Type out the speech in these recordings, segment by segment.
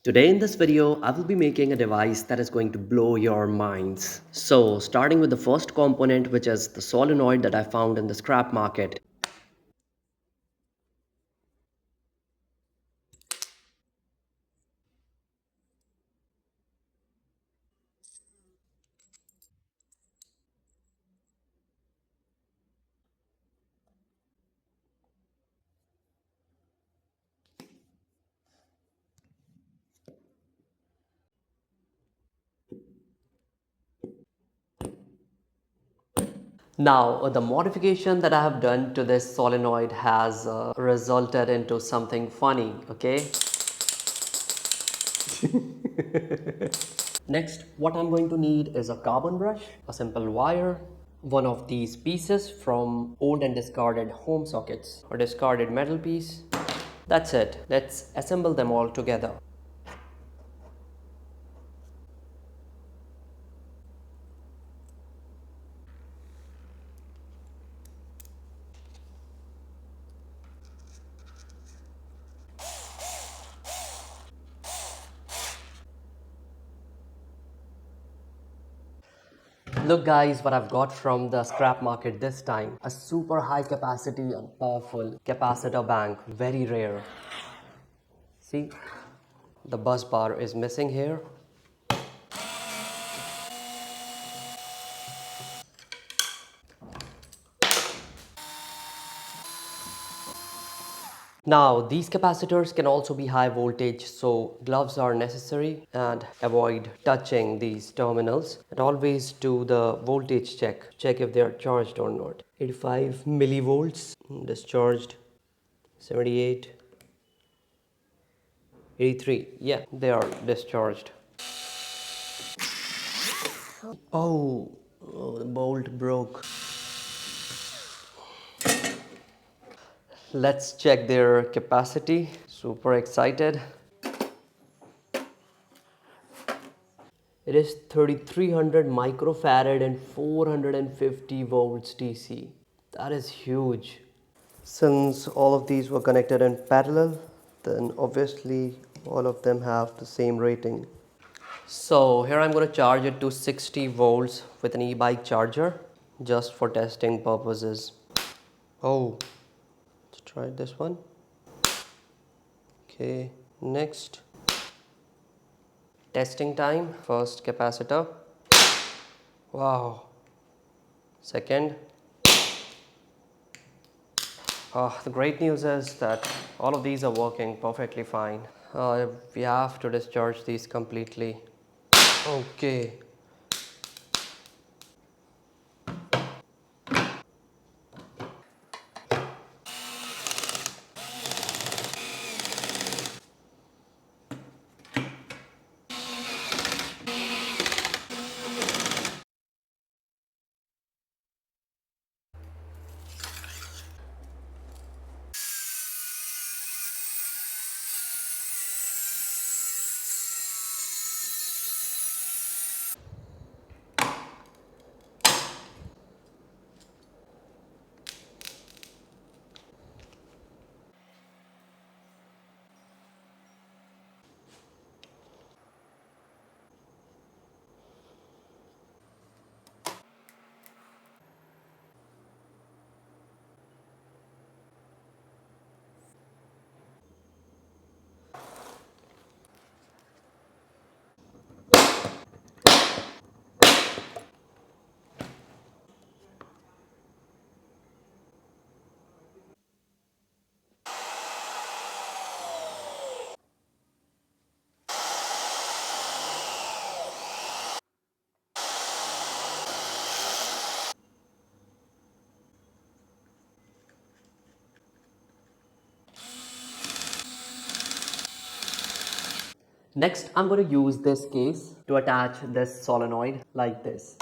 Today in this video, I will be making a device that is going to blow your minds. So starting with the first component, which is the solenoid that I found in the scrap market. Now, the modification that I have done to this solenoid has resulted into something funny, okay? Next, what I'm going to need is a carbon brush, a simple wire, one of these pieces from old and discarded home sockets, or discarded metal piece. That's it. Let's assemble them all together. Look guys, what I've got from the scrap market this time. A super high capacity and powerful capacitor bank. Very rare. See, the bus bar is missing here. Now, these capacitors can also be high voltage, so gloves are necessary and avoid touching these terminals. And always do the voltage check. Check if they are charged or not. 85 millivolts discharged, 78, 83. Yeah, they are discharged. Oh, the bolt broke. Let's check their capacity. Super excited. It is 3300 microfarad and 450 volts DC. That is huge. Since all of these were connected in parallel, then obviously all of them have the same rating. So here I'm going to charge it to 60 volts with an e-bike charger just for testing purposes. Oh, let's try this one. Okay, next. Testing time. First capacitor. Wow. Second. The great news is that all of these are working perfectly fine. We have to discharge these completely. Okay. Next, I'm going to use this case to attach this solenoid like this.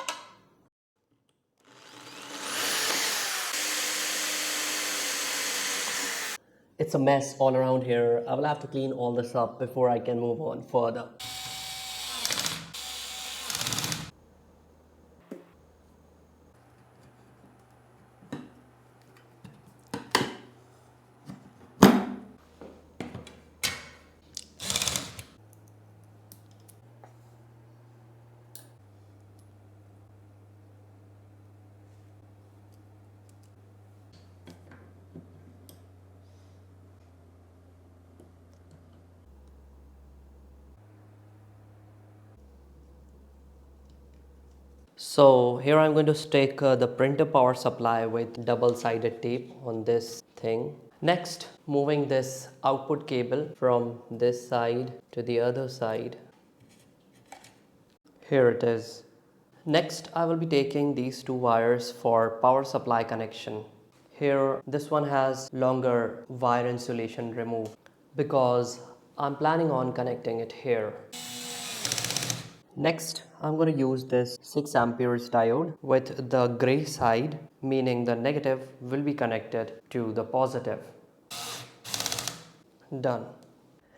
It's a mess all around here. I will have to clean all this up before I can move on further. So here I'm going to stick the printer power supply with double-sided tape on this thing. Next, moving this output cable from this side to the other side. Here it is. Next, I will be taking these two wires for power supply connection. Here, this one has longer wire insulation removed because I'm planning on connecting it here. Next, I'm going to use this 6 amperes diode with the gray side, meaning the negative will be connected to the positive. Done.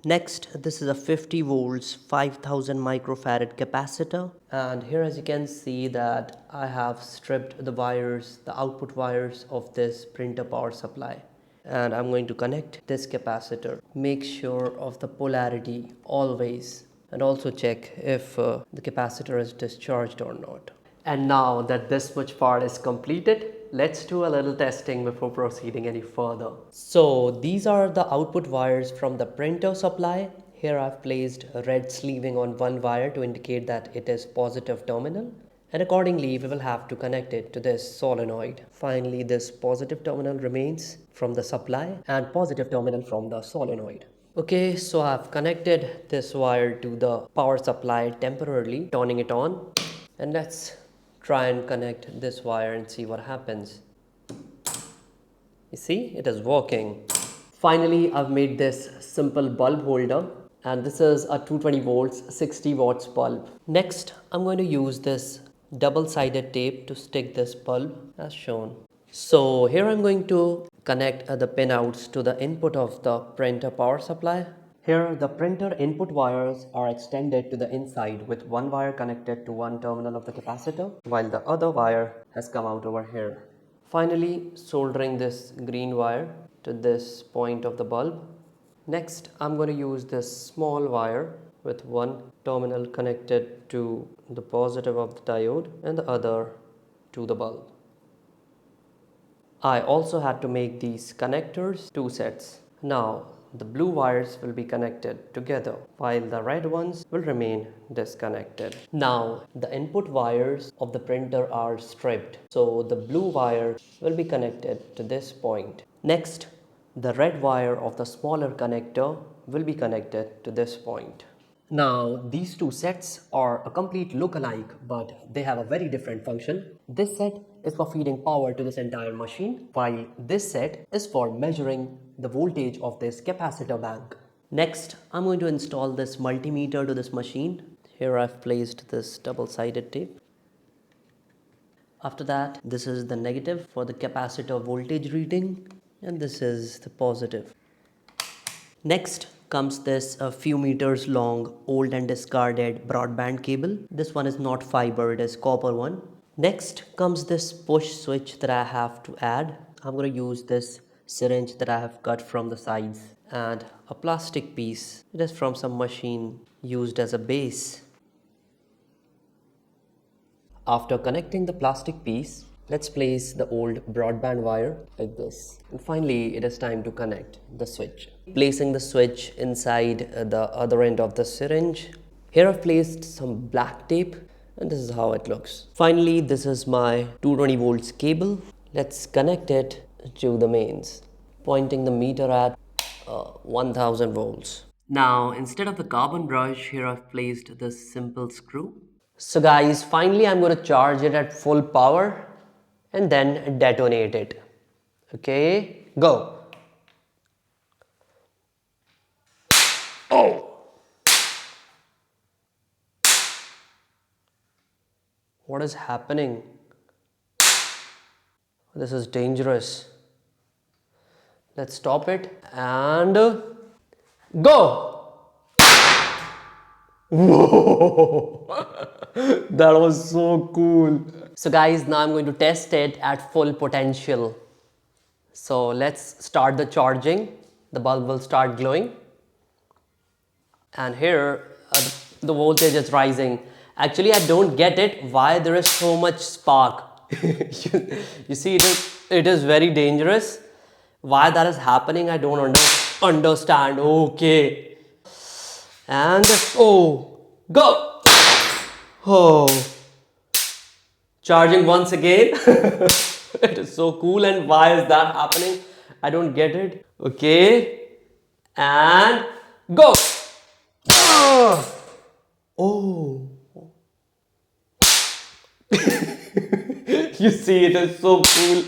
Next, this is a 50 volts 5000 microfarad capacitor, and here as you can see that I have stripped the wires, the output wires of this printer power supply, and I'm going to connect this capacitor. Make sure of the polarity always, and also check if the capacitor is discharged or not. And now that this much part is completed, let's do a little testing before proceeding any further. So these are the output wires from the printer supply. Here I've placed a red sleeving on one wire to indicate that it is positive terminal. And accordingly, we will have to connect it to this solenoid. Finally, this positive terminal remains from the supply and positive terminal from the solenoid. Okay, so I've connected this wire to the power supply temporarily, turning it on. And let's try and connect this wire and see what happens. You see, it is working. Finally, I've made this simple bulb holder, and this is a 220 volts 60 watts bulb. Next, I'm going to use this double-sided tape to stick this bulb as shown. So here I'm going to connect the pinouts to the input of the printer power supply. Here the printer input wires are extended to the inside with one wire connected to one terminal of the capacitor, while the other wire has come out over here. Finally, soldering this green wire to this point of the bulb. Next, I'm going to use this small wire with one terminal connected to the positive of the diode and the other to the bulb. I also had to make these connectors 2 sets. Now, the blue wires will be connected together while the red ones will remain disconnected. Now, the input wires of the printer are stripped, so the blue wire will be connected to this point. Next, the red wire of the smaller connector will be connected to this point. Now, these two sets are a complete look-alike, but they have a very different function. This set is for feeding power to this entire machine, while this set is for measuring the voltage of this capacitor bank. Next, I'm going to install this multimeter to this machine. Here I've placed this double-sided tape. After that, this is the negative for the capacitor voltage reading, and this is the positive. Next comes this a few meters long old and discarded broadband cable. This one is not fiber, it is copper one. Next comes this push switch that I have to add. I'm going to use this syringe that I have cut from the sides and a plastic piece. It is from some machine used as a base. After connecting the plastic piece, let's place the old broadband wire like this. And finally, it is time to connect the switch. Placing the switch inside the other end of the syringe. Here I've placed some black tape and this is how it looks. Finally, this is my 220 volts cable. Let's connect it to the mains, pointing the meter at 1000 volts. Now, instead of the carbon brush, here I've placed this simple screw. So guys, finally I'm going to charge it at full power and then detonate it. Okay, go. Oh! What is happening? This is dangerous. Let's stop it and go! Whoa! That was so cool. So guys, now I'm going to test it at full potential. So let's start the charging. The bulb will start glowing. And here the voltage is rising. Actually, I don't get it why there is so much spark. You see, it is very dangerous. Why that is happening, I don't understand. Okay. And oh, go. Oh. Charging once again. It is so cool. And why is that happening? I don't get it. Okay. And go. Oh. You see, it is so cool.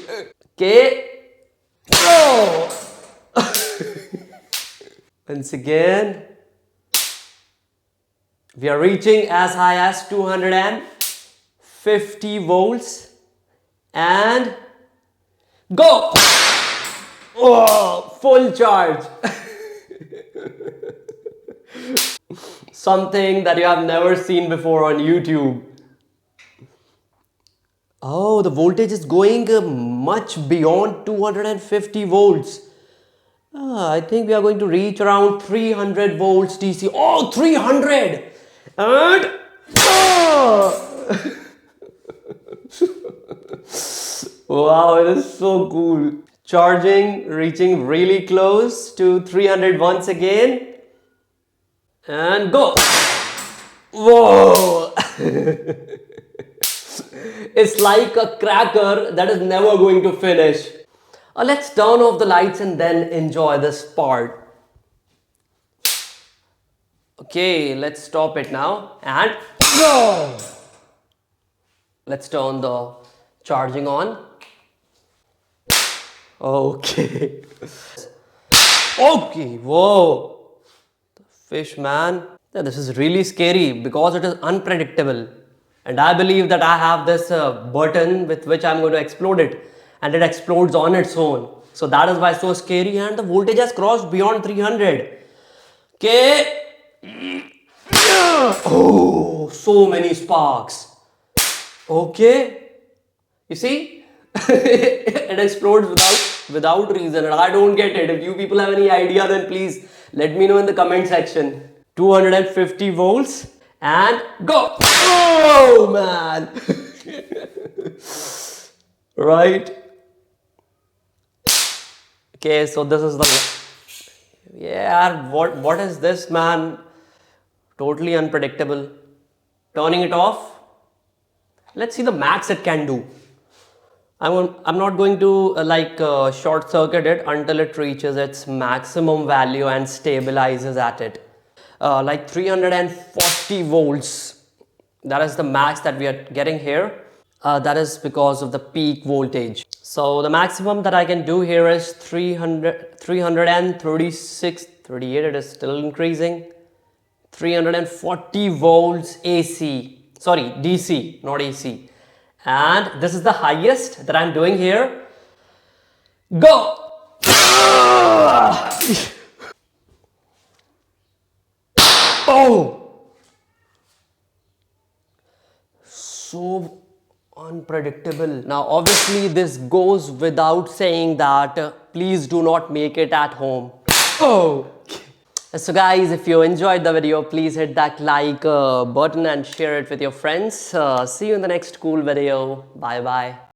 Okay. Oh. Once again. We are reaching as high as 250 volts. And go. Oh, full charge. Something that you have never seen before on YouTube. Oh, the voltage is going much beyond 250 volts. I think we are going to reach around 300 volts DC. Oh, 300! And wow, it is so cool. Charging, reaching really close to 300 once again. And go. Whoa. It's like a cracker that is never going to finish. Let's turn off the lights and then enjoy this part. Okay, let's stop it now and go. Let's turn the charging on. Okay. Okay, whoa. The fish, man. Yeah, this is really scary because it is unpredictable. And I believe that I have this button with which I'm going to explode it. And it explodes on its own. So that is why it's so scary. And the voltage has crossed beyond 300. Okay. Oh, so many sparks. Okay. You see? It explodes without reason. And I don't get it. If you people have any idea, then please let me know in the comment section. 250 volts. And go. Oh, man. Right. Okay, so this is the, yeah, what is this, man? Totally unpredictable. Turning it off. Let's see the max it can do. I'm not going to short circuit it until it reaches its maximum value and stabilizes at it. Like 340 volts. That is the max that we are getting here. That is because of the peak voltage. So the maximum that I can do here is 336, 38, it is still increasing. 340 volts AC, sorry, DC, not AC. And this is the highest that I'm doing here. Go! Oh! So unpredictable. Now obviously this goes without saying that please do not make it at home. Oh! So guys, if you enjoyed the video, please hit that like button and share it with your friends. See you in the next cool video. Bye bye.